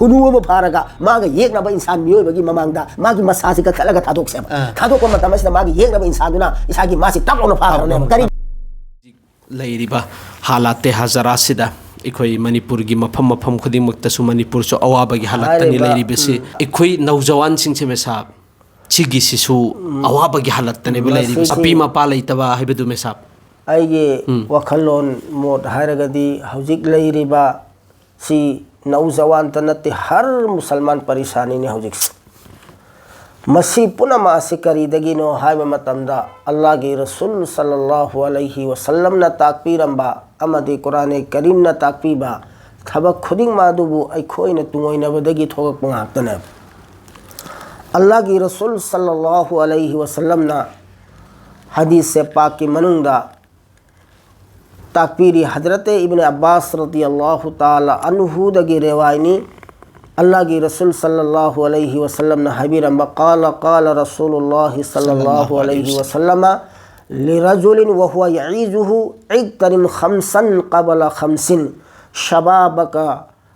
खुनु अमा फारगा मागा येकनाबा इंसान मियोबगी ममांगदा मागी मसासे का खलगा थादोकसेबा थादोकपा मतमसिदा मागी येकनाबा इंसानदुना इसागी मासी तपलोना फारने करी लेरिबा हालाते हजारासिदा इखोई मणिपुर की मफम मफम खुदिमक्तसु मणिपुर सो अवाबगी हालतनी लेरिबेसे इखोई नौजवान सिंगसे मेसाब चिगी सिसु अवाबगी हालतने लेरिबे अपी मपा लेतबा हाइबदु मेसाब आइगे वखलोन मोट हारगदी हौजिक लेरिबा सी नौजवान तनते हर मुसलमान परेशानी ने हौजिक मसी पुनमा से करीदगिनो हाइबा मतमदा अल्लाह के रसूल सल्लल्लाहु अलैहि वसल्लम न ताकपीरंबा अमदी कुरान करीम न ताकपीबा थबक खुदिंग मादुबु अखोइन तुंगोइनबदगी थोगक पंगाक्तने अल्लाह के रसूल सल्लल्लाहु अलैहि वसल्लम न हदीस से पाक की मनुंदा ताकपीरी हजरत इब्न अब्बास रदियल्लाहु ताला अन्हु दगी रिवायनी अल्लाह के रसूल सल्लल्लाहु अलैहि वसल्लम ने हबीरम क़ाल क़ाल रसूलुल्लाह सल्लल्लाहु अलैहि वसल्लम लिरजुलिन व हुवा यईजुहु इक़तनिम खमसन क़बल खमसिन शबाबका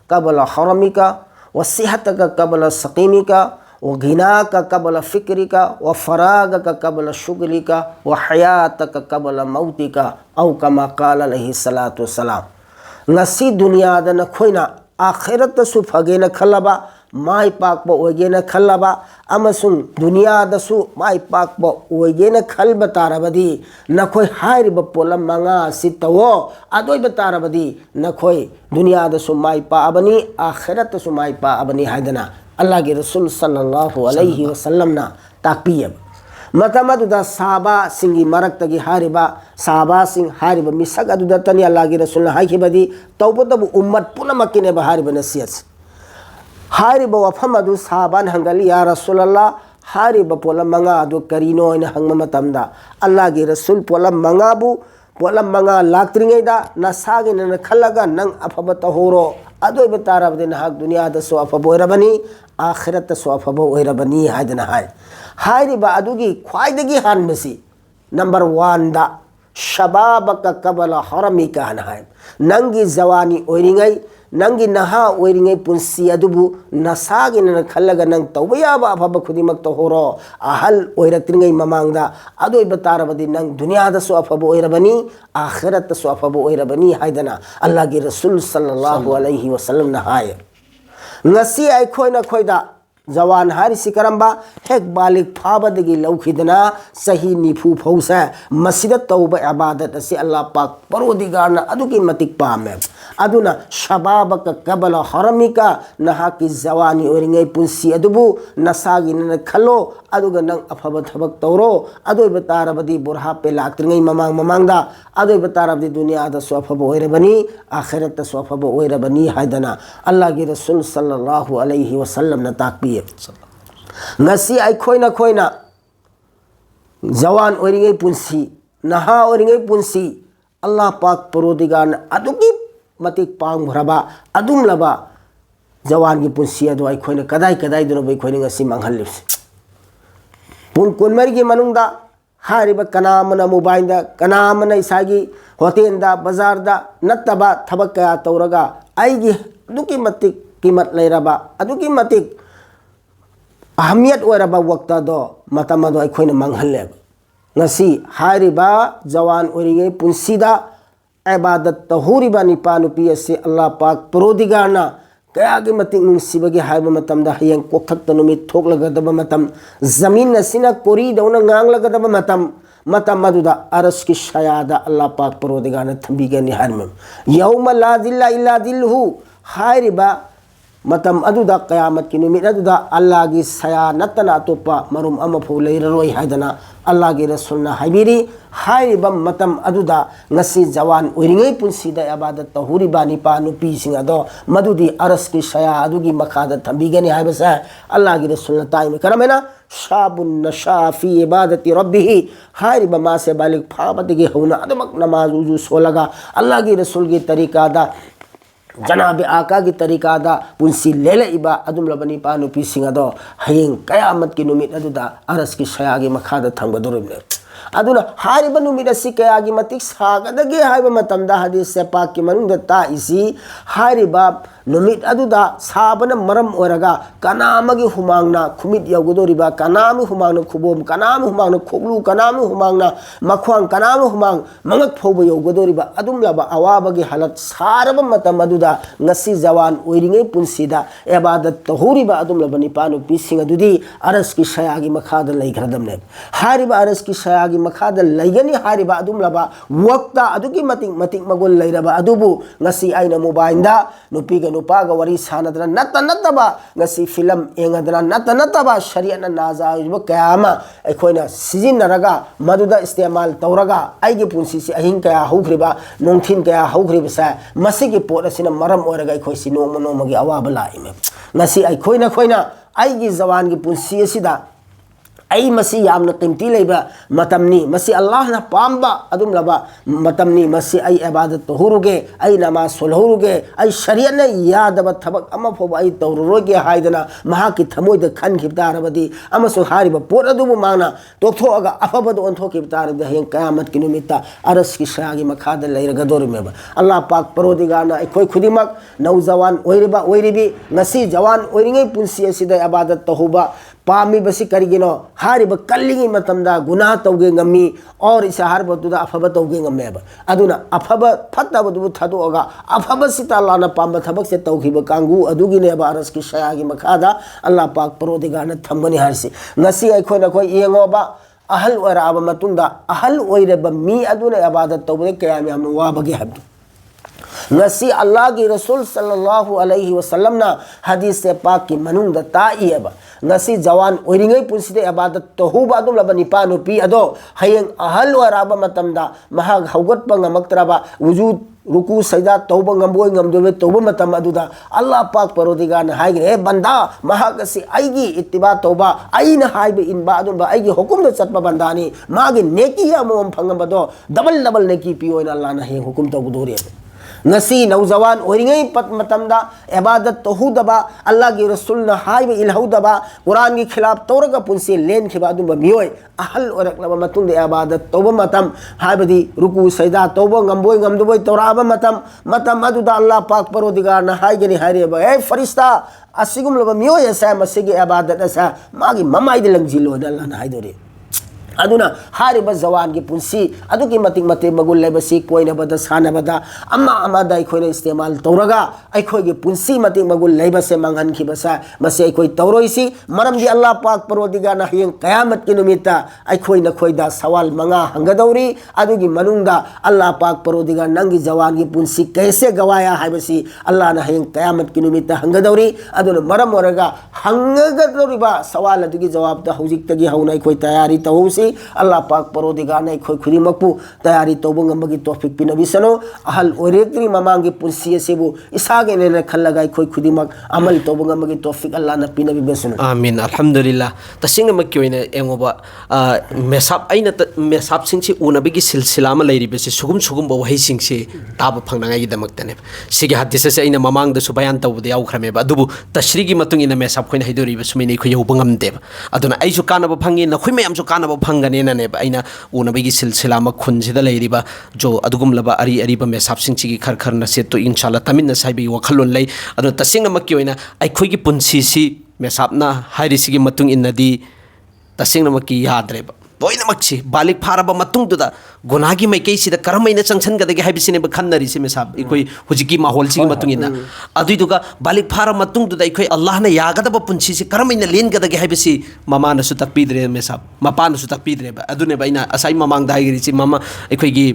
क़बल हरमिका व सिहतका क़बल सक़ीमिका व घिनाका क़बल फ़िक्रिका व फ़रागका क़बल शुगलिका व हयातका क़बल मौतिका औ कमा क़ाल अलैहि सलातु वस्सलाम ngasi दुनिया दा नखोइना आखिरत सु फगेना खलबा माई पाकबा ओगेना खलबा अमसुंग दुनिया दसु माई पाकबा ओगेना खलबा तारबदी नखोय हारिबा पोलम मंगा सितवो अदोय बतारबदी नखोय दुनिया दसु माई पाबनी आखिरत सु माई पाबनी हायदना अल्लाह के रसूल सल्लल्लाहु अलैहि वसल्लम ना ताकपियब मतमदुदा साहबा सिंगी मरक्तगी हारिबा साहबा सिंग हारिबा मिसक अदुदा तनी अल्लाह के रसूल हाइखिबदी तौबदबु उम्मत पुनमकिने हारिबा नसियत हारिबा वफम अदु साहबान हंगली या रसूल अल्लाह हारिबा पोलम मंगा अदु करीनो इन हंगम मतमदा अल्लाह के रसूल पोलम मंगाबु पोलम मंगा लाक्त्रिंगैदा नसागे न खलगा नंग अफब तहोरो अदोय बतारबदे नहाक दुनिया दसो अफब ओइरबनी आखिरत सो अफब ओइरबनी हायदना हाय हाइरिबा अदुगी ख्वाइदगी हानबसी नंबर 1 दा शबाबका क़बल हरमिका हाय नंगी जवानी ओइरिंगै नंगी नहा ओइरिंगै पुंसी अदुबु नसागे न खलगा नंग तौबयाबा अफब खुदिमक तहोरो अहल ओइरक्त्रिंगै ममांगदा अदोय बतारबदी नंग दुनिया दसो अफब ओइरबनी आखिरत सो अफब ओइरबनी हायदना अल्लाह के रसूल सल्लल्लाहु अलैहि वसल्लम न हाय ngasi ai khoina khoida जवान हारिसी करम्बा हेक बालिक फाबदगी लौखिदना सही निफु फौसा मसिद तौब इबादत असी अल्लाह पाक परोदिगारना अदुकी मतिक पामे अदुना शबाबक क़बल हरमिका नहा की जवानी ओरिंगै पुंसी अदुबु नसागी न खलो अदुगा नंग अफब थबक तौरो अदोय बतारबदी बुरहा पे लाक्त्रिंगै ममांग ममांगदा अदोय बतारबदी दुनिया दा सोफब ओइरबनी आखिरत सोफब ओइरबनी हायदना अल्लाह के रसूल सल्लल्लाहु अलैहि वसल्लम न ताकपी ngasi ai khoina जवान ओरिंगै पुंसी नहा ओरिंगै पुंसी अल्लाह पाक परोदिगार अदुगी मतिक पांग भरबा अदुम लबा जवान की पुंसी अदो ai khoina कदाई कदाई दुनो बै khoina ngasi manghalips पुन कुनमरी की मनुंगदा हारिबा कनामना मोबाइलदा कनामना इसागी होटेलदा बाजारदा नत्तबा थबक कया तौरगा आइगी अदुगी मतिक कीमत लेरबा अदुगी मतिक अहमियत ओरबा वक्त दो मतम दो अखोइन मंगहले ngasi हारिबा जवान ओरिंगै पुंसीदा इबादत तहुरिबा निपा नुपी से अल्लाह पाक परोदिगारना कयागी मतिक नुसिबगे हाइबा मतमदा हयंग कोखत नुमित थोकलगदबा मतम जमीन नसिना कोरी दौना nganglagदबा मतम मदुदा अरस की शयादा अल्लाह पाक परोदिगारना थंबीगनि हारम यौम ला जिल्ला इल्ला जिल्लहु हारिबा मतम अदुदा क़यामत की नुमित अदुदा अल्लाह की सया नतना अतोपा मरुम अमफो लेररोय हायदना अल्लाह के रसूलना हाइबिरी हाइबम मतम अदुदा ngasi जवान ओरिंगै पुंसीदा इबादत तहुरिबा निपा नुपी सिंग अदो मदुदी अरस की सया अदुगी मखादा थंबीगनि हाइबसा अल्लाह के रसूलना ताइम करमेना शाबुन नशा फी इबादति रब्बिही हाइबा मा से बालिक फाबदगी होना अदमक नमाज उजू सोलगा अल्लाह के रसूल की तरीका दा जनाब आका की तरीका दा पुंसी लेले इबा अदुम लबनी पानु पीसिंग अदो हयेंग कयामत की नुमित अदुदा अरस की शयागी मखादा थंगबदुरिबने अदुना हारिबा नुमित असि कयागी मतिक सागदगे हाइबा मतमदा हदीस से पाक की मनुंग ता इसी हारिबा नुमित अदुदा साबना मरम ओरगा कनामगी हुमांगना खुमित यगुदोरिबा कनाम हुमांगना खुबोम कनाम हुमांगना खोगलु कनाम हुमांगना मख्वांग कनाम हुमांग मंगक फोबो यगुदोरिबा अदुम लबा अवाबगी हालत सारबा मतम अदुदा ngasi जवान ओइरिंगे पुंसीदा इबादत तहुरिबा अदुम लबा निपानु पिसिंग अदुदी अरस की शयागी मखाद लैखरदमने हारिबा अरस की शयागी मखाद लैगनी हारिबा अदुम लबा वक्ता अदुकी मतिक मतिक मगुल लैरबा अदुबु ngasi आइना मोबाइलदा नुपीगा नुपागा वरी सानदना नत्तबा ngasi फिल्म एंगदना नत्तबा शरीयना नाजाइबा कयामा अखोइना सिजिनरगा मदुदा इस्तेमाल तौरगा आइगे पुंसी से अहिंग कया हौख्रिबा नोंथिन कया हौख्रिबा सा मसिगी पोट असिना मरम ओरगा अखोइसी नोम नोमगी अवाबा लाइमे ngasi अखोइना खोइना आइगी जवान की पुंसी असिदा आई मसी यामना कीमती लेबा मतमनी मसी अल्लाह ना पाम्बा अदुम लबा मतमनी मसी आई इबादत तहुरुगे आई नमाज सोलहुरुगे आई शरीयत ने यादब थबक अमा फोब आई तौरुरोगे हाइदना महा की थमोइद खन खिबतारबदी अमा सो हारिबा पोर अदुबु मांगना तोथोगा अफबद ओंथो खिबतारद हयं कयामत की निमित्ता अरस की शागी मखाद लैरगा दोरमेबा अल्लाह पाक परोदिगारना अखोय खुदिमक नौजवान ओइरिबा ओइरिबी ngasi जवान ओइरिंगे पुंसी असिदा इबादत तहुबा पामी बसी करिगिनो हारिबा कल्लिंगी मतमदा गुनाह तौगे ngami और इस हारबतुदा अफब तौगे ngमेबा अदुना अफब फत्तबदु थादोगा अफब सिता लाना पाम थबक से तौखिबा कांगू अदुगिने बारस की शयागी मखादा अल्लाह पाक परोदिगारना थमगनी हारसी ngasi अखोना खोय येंगोबा अहल ओराबा मतुंदा अहल ओइरेबा मी अदुना इबादत तौबे कयाम याम वाबगे हब्दु ngasi अल्लाह की रसूल सल्लल्लाहु अलैहि वसल्लम ना हदीस से पाक की मनुंग ताइएबा ngasi जवान ओइरिंगे पुंसीदे इबादत तहुबा अदुम लबा निपानु पी अदो हयेंग अहल वराबा मतमदा महा हौगतपा ngamaktरबा वुजूद रुकू सजदा तौबा ngamboi ngamdobe तौबा मतम अदुदा अल्लाह पाक परोदिगार हाइगे हे बंदा महागसी आइगी इत्तिबा तौबा आइना हाइबे इनबा अदुबा आइगी हुकुम दे चटपा बंदानी मागे नेकी अमोम फंगबदो डबल डबल नेकी पियोइन अल्लाह ना हे हुकुम तौदोरे ngasi नौजवान ओरिंगे पत मतमदा इबादत तहुदबा अल्लाह की रसूल ना हाइबे इलहुदबा कुरान की खिलाफ तौरगा पुंसी लेन खिबा दुबा मियोय अहल ओरकलबा मतुंग इबादत तौबा मतम हाइबदी रुकू सजदा तौबा ngamboi ngamduboi तौराबा मतम अदुदा अल्लाह पाक परोदिगार ना हाइगनी हाइरेबा ए फरिश्ता असिगुम लबा मियोय सा मसिगे इबादत असा मागी ममाइदे लंगजिलो अल्लाह ना हाइदोरे अदुना हारिबा जवान की पुंसी अदुकी मतिक मते मगुल लेबसी कोइना बदा साना बदा अम्मा अमादा अखोइना इस्तेमाल तौरगा अखोइगे पुंसी मतिक मगुल लेबसे मंगन खिबसा मसे अखोइ तौरोइसी मरम दी अल्लाह पाक परोदिगार ना हयें कयामत की निमित्ता अखोइना खोइदा सवाल मंगा हंगदौरी अदुगी मनुंगदा अल्लाह पाक परोदिगार नंगी जवान की पुंसी कैसे गवाया हाइबसी अल्लाह ना हयें कयामत की निमित्ता हंगदौरी अदुना मरम ओरगा हंगगदौरिबा सवाल अदुगी जवाब दा हुजिक तगी हौना अखोइ तैयारी तौसी अल्लाह पाक परोदिगार ने खोई खुदिमकपु तैयारी तौबंगमगी तौफिक पिनबिसनो अहल ओरेक्री ममांगी पुंसी सेबु इसागे ने खल्लगा खोई खुदिमक अमल तौबंगमगी तौफिक अल्लाह न पिनबिसनो आमीन अल्हम्दुलिल्लाह तसिंग मक्की ओइने एंगोबा मेसाब आइना मेसाब सिंगसी उनबगी सिलसिला मा लैरिबसे सुगुम सुगुम वही सिंगसी ताब फंगनांगाई दमकतने सिगे हदिस से आइना ममांग द सुबयान तौबदे याउखरमेबा दुबु तश्रीगी मतुंग इन मेसाब खोइना हैदोरिबा सुमिने खो यौबंगमदेबा अदुना आइसु कानबा फंगी नखोइ मयामसु कानबा फंगनेनने अइना उनबगी सिलसिला मा खुनसिदा लैरिबा जो अदुगुमलबा अरि अरिबा मेसाबसिंगसिगी खर खर नसे तो इंशाल्लाह तमिन साइबी वखलोन लै अदु तसिंग मक्की ओइना अइखोइगी पुंसीसी मेसाबना हाइरिसिगी मतुंग इन्नदी तसिंग मक्की याद्रेबा लोइनमक्सी बालिक फारबा मतुंगदुदा गुनागी मैकैसिदा करमैना चंगसनगदगे हाइबिसिने खन्नरिसि मेसाब इखोइ हुजिकी माहौलसिगी मतुंगिना अदुइदुगा बालिक फार मतुंगदुदा इखोइ अल्लाहना यागदबा पुंसीसि करमैना लेनगदगे हाइबिसि ममानसु तकपीद्रे मेसाब मपानसु तकपीद्रेबा अदुनेबा इना असाइ ममांगदा हाइगिरिसि ममा इखोइगी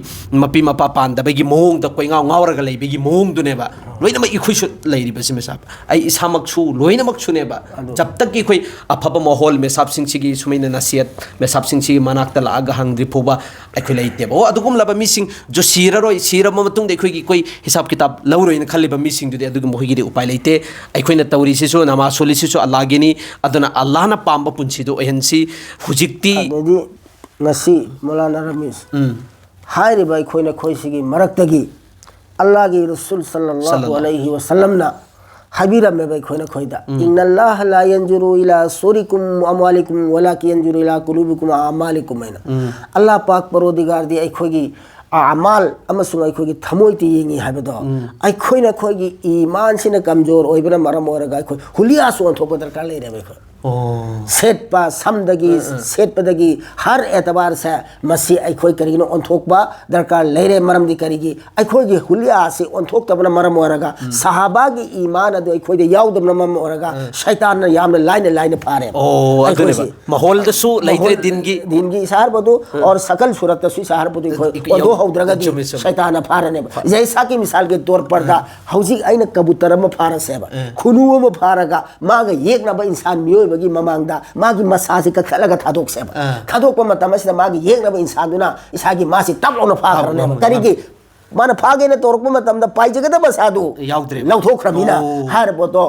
मपी मपा पानदबगी मोंगदा कोइंगाव ngawraga leibigi मोंगदुनेबा लोइनमा इखोइसु लैरिबसि मेसाब ai isamaksu लोइनमक्सुनेबा जब तक इखोइ अफबा माहौल मेसाब सिंगसिगी सुमैना नसियत मेसाब सिंगसि मनाक्ता लागा हंगद्रि फोबा अखोइ लैतेबा ओ अदुगुम लबा मिसिंग जो सिररोइ सिरम मतुंग दे अखोइगी कोइ हिसाब किताब लौरोइन खल्लिबा मिसिंग दुदे अदुगु मोहिगिदि उपाय लैते अखोइना तौरिसिसु नमाज सोलिसिसु अल्लाहगिनी अदुना अल्लाहना पाम्बा पुंसिदो ओहनसि हुजिक्ति अदि ngasi मौलाना रमीज हाइरिबा अखोइना खोइसिगी मरक्तगी अल्लाह की रसूल सल्लल्लाहु अलैहि वसल्लम ना हाबिरमे भाई खोना खोइदा इन्नल्लाह ला यंजुरु इला सुरिकुम अमवालिकुम वलाकि यंजुरु इला कुलुबिकुम अमालिकुम हैना अल्लाह पाक परोदिगार दी अखोगी अमाल अमसुंग अखोगी थमोइति येंगी हाबदो अखोइना खोगी ईमान सिना कमजोर ओइबना मरम ओरगा अखोई हुलिया सुन थोप दरकार ले रे बेखो सेटपा समदगी सेटपदगी हर एतबार से मसी अखोई करिनो ओंथोकबा दरकार लेरे मरम दी करिगी अखोई हुलिया से ओंथोक तबना मरम ओरगा सहाबा की ईमान अदो अखोई दे याउदम मरम ओरगा शैतान न याम लाइन फारे अदुने माहौल दसु लैत्रे दिनगी सार बदु और सकल सूरत दसु सार बदु अखोई ओदो हौद्रगा दी शैतान फारने जैसा कि मिसाल के तौर पर दा हौजी आइन कबूतर म फारसेबा खुनु म फारगा मागा येकनबा इंसान मियो बगी ममांगदा मागी मसासी कखलगा थादोकसेबा थादोकपा मतमसिदा मागी येकनबा इंसानदुना इसागी मासी तबलोना फाखरने करिगी माना फागेने तोरकपा मतमदा पाइजगदा मसादु याउद्रे लौथोखरमिना हार बोतो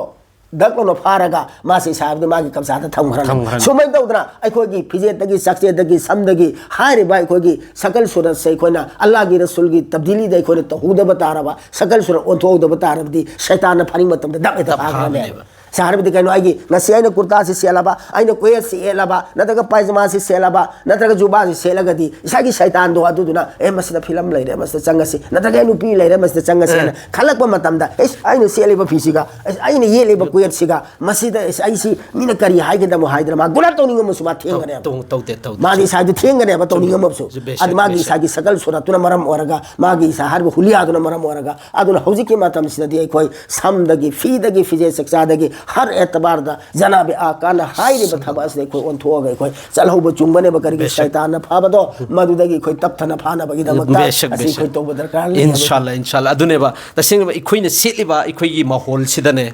दक्लोना फारगा मासी साहब मागी कब्जादा थमखरन सुमै दौदना अखोगी फिजेतगी सक्सेतगी समदगी हारिबा अखोगी सकल सूरत से अखोना अल्लाह की रसूल की तब्दीली दे अखोने तहुद बतारबा सकल सूरत ओंथोद बतारबदी शैतान फरिंग मतमदा दक फाखरने सारबदी कनो आगी नसी आइना कुर्ता से सेलाबा आइना कोय से एलाबा नतगा पायजामा से सेलाबा नतगा जुबा से सेलगदी इसागी शैतान दो अदुदुना ए मसदा फिल्म लैरे मसदा चंगसी नतगा नुपी लैरे मसदा चंगसी खलकपा मतमदा एस आइना सेलेबा फिसिगा एस आइना येलेबा कोय सिगा मसीदा एस आइसी मिना करी हाइगदा मो हाइद्रा मा गुला तोनिंग मसुमा थेंगने तौ मागी साइद थेंगने बा तोनिंग मसु अद मागी सागी सकल सुरतुना मरम ओरगा मागी साहर हुलिया दुना मरम ओरगा अदुना हौजी के मतम सिदा दी कोई समदगी फीदगी फिजे सक्सादगी हर एतबार दा जनाब आका न हाइरे बथबास दे कोई ओंथोगा कोई चलहौ चुंबने बकरगे शैतान फाबदो मदुदगी कोई तपथना फाना बगी दमता असि कोई तो दरकार इंशाल्लाह अदुने बा तसिंग इखोइने सेलिबा इखोइगी माहौल सिदने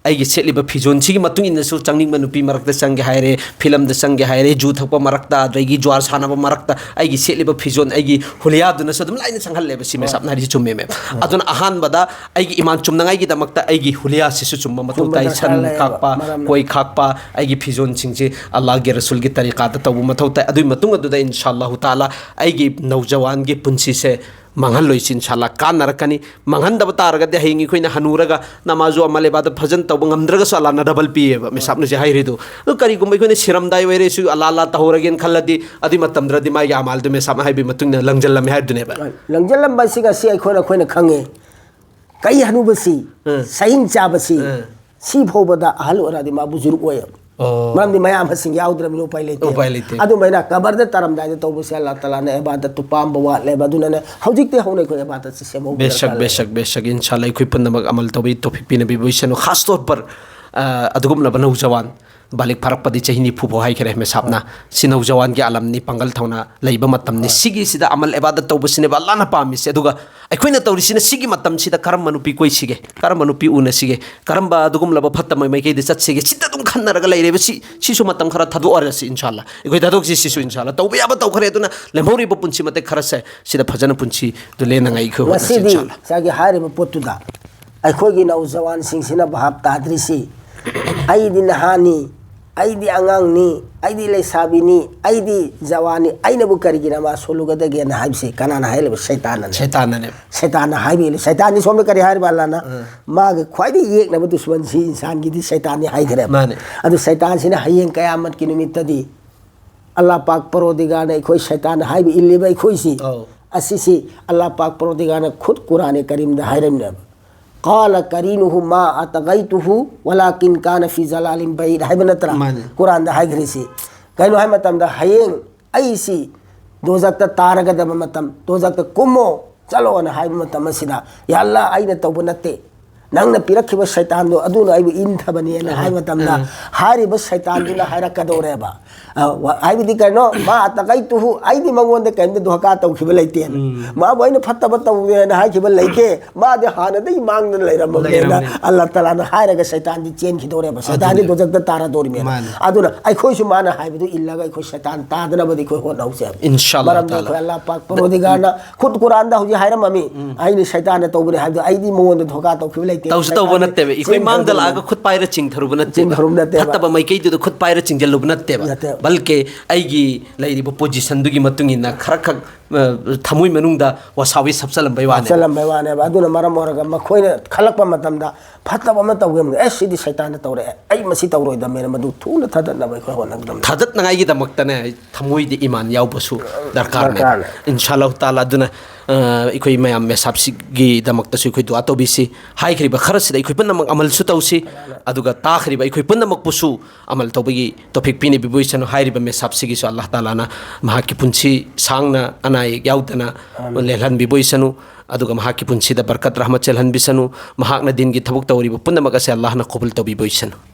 आइगी सेलिबा फिजोन सिगी मतुंग इनसु चंगनिंग मनुपी मरकता संगे हाइरे फिल्म द संगे हाइरे जू थकपा मरकता दगी ज्वार सानाबा मरकता आइगी सेलिबा फिजोन आइगी हुलिया दुना सदम लाइन संगहल्लेबा सिमे साबना रि चुम्मे मे अदुना अहान बदा आइगी ईमान चुमनगाइगी दमकता आइगी हुलिया सिसु चुम्मा मतु ताइ सन खाकपा कोई खाकपा आइगी फिजोन सिंगसे अल्लाह के रसूल की तरीका ता तबु मथौ ता अदुइ मतुंग अदुदा इंशाअल्लाह ताला आइगी नौजवान के पुंसी से मंगल लोइस इंशाअल्लाह कानरकनी मंगन दब तारगदे हेंगी खोइना हनुरगा नमाजो अमलेबाद फजन तब ngमद्रगस अल्लाह न डबल पीएबा मेसाबने से हाइरेदो करी गुमै खोइना सिरमदाय वैरेसु अल्लाह तहौरगेन खल्लदी अदि मतमद्रदि मा यामाल दे मेसाब हाइबे मतुंग लंगजलम हाइदुनेबा लंगजलम बसिगा सि खोइना खंगे कई हनुबसी सहिंग चाबसी सी भोबदा अहल ओरादि मा बुजुर्ग ओय मरमदि मयाम हसिंग याउद्रमिनो पाइलेते अदु मैना कबरदे तरमदाय तौबसे अल्लाह ताला ने इबादत तो पाम बवाले बदुनने हौजिकते हौने को इबादत से सेमो बेशक इंशाल्लाह कोई पुनमक अमल तौबी टॉपिक पिने बि बोइसनो खास तौर पर अदुगुमना बनौ जवान बालिक फरकपदी चहिनी फुफो हाइखरे मे साबना सिनौ जवान के आलमनी पंगल थौना लैबा मतमनि सिगी सिदा अमल इबादत तौबसिने अल्लाह न पामिसे अदुगा अखोइना तौरिसिना सिगी मतम सिदा करम मनुपी कोइ सिगे करम मनुपी उना सिगे करम बा अदुगुम लब फत्तम मै के दि चतसिगे सिदा दुम खन्नरगा लैरेबा सिसु मतम खरा थदु अरसि इंशाल्लाह अखोइ दादोक सिसु इंशाल्लाह तौबे याबा तौखरे अदुना लेमौरि ब पुंची मते खरसे सिदा फजन पुंची दुले नंगाइ खो इंशाल्लाह सागे हारे ब पोतुदा अखोइगी नौ जवान सिंसिना भाब ताद्रिसी आइदि नहानी आइदी आंगांगनी आइदी लेसाबिनी आइदी जवानी आइनबु करिगिना मा सोलुगदगे न हाइबसे कनाना हाइले शैतान हाइबे शैतान सोमे करि हाइर बालाना माग ख्वाइदि एक नब दुश्मन सी इंसान गिदि शैतान हाइदरे माने अदु शैतान सिने हयें कयामत की निमित्तदी अल्लाह पाक परओदिगार ने खोइ शैतान हाइबे इल्लेबे खोइसी असिसी अल्लाह पाक परओदिगार ने खुद कुरान करीम द हाइरन قال करीनुहु मा अतगैतुहु वलाकिन कान फी जलालिन बैद हाइबनतरा कुरान द हाइग्रिसी कइनो हाइ मतम द हयें आइसी दोजक तारगद मतम दोजक कुमो चलो न हाइब मतम सिदा या अल्लाह आइना तौब नते नंगना पिरखिबा शैतान दो अदुना आइब इनथबने न हाइ मतम द हारिबा शैतान दुना हाइरकदोरेबा आइबदि कइनो मा अतगैतुहु आइदि मंगोंद कइंद दोहका तौखिबा लैते मा बइना फत्तबा तौदे न हाइखिबा लैते मा दे हानदै मांगन लैरमबेना अल्लाह ताला न हाइरगा शैतान दि चेन खिदोरेबा शैतान दि दोजक तारा दोरमे अदुना आइखोइसु माना हाइबदु इल्लागा आइखो शैतान तादना बदि खो होनौसे इंशाअल्लाह ताला अल्लाह पाक परओदिगार न खुद कुरान दा हुजि हाइरममी आइनि शैतान तौबरे हाइबदु आइदि मंगोंद धोका तौखिबा तौस तौब नत्ते इखोई मांगदल आग खुद पाइरा चिंगथरुब नत्ते चिंगथरुब नत्ते फत्तब माइकई दु खुद पाइरा चिंगजलुब नत्ते बल्कि अइगी लैरिब पोजीशन दुगी मतुंगिना खरखक थमुई मनुंगदा वसावी सबसलम बैवाने अदुना मरम ओरगा मखोइना खलकपा मतमदा फत्तब अमा तौगेम ए सिदि शैतान तौरे आई मसी तौरोइदा मेरे मदु थुना थादना बै खो होनगदम थादत नगाइगी दमक्तने थमुई दि ईमान यावबसु दरकार ने इंशाअल्लाह ताला अदुना इखोई मयाम मेसाबसिगी दमक्तसु इखोई दुआ तौबिसी हाइखरिबा खरसिदा इखोई पुनमक अमलसु तौसी अदुगा ताखरिबा इखोई पुनमक पुसु अमल तौबगी टॉपिक पिने बिबुइसनु हाइरिबा मेसाबसिगी सु अल्लाह ताला ना महाकी पुंसी सांगना अनाय याउदना लेहलन बिबुइसनु अदुगा महाकी पुंसीदा बरकत रहमत चलहन बिसनु महाकना दिन की थबुक तौरिबा पुनमक असे अल्लाह ना कबूल तौबिबुइसनु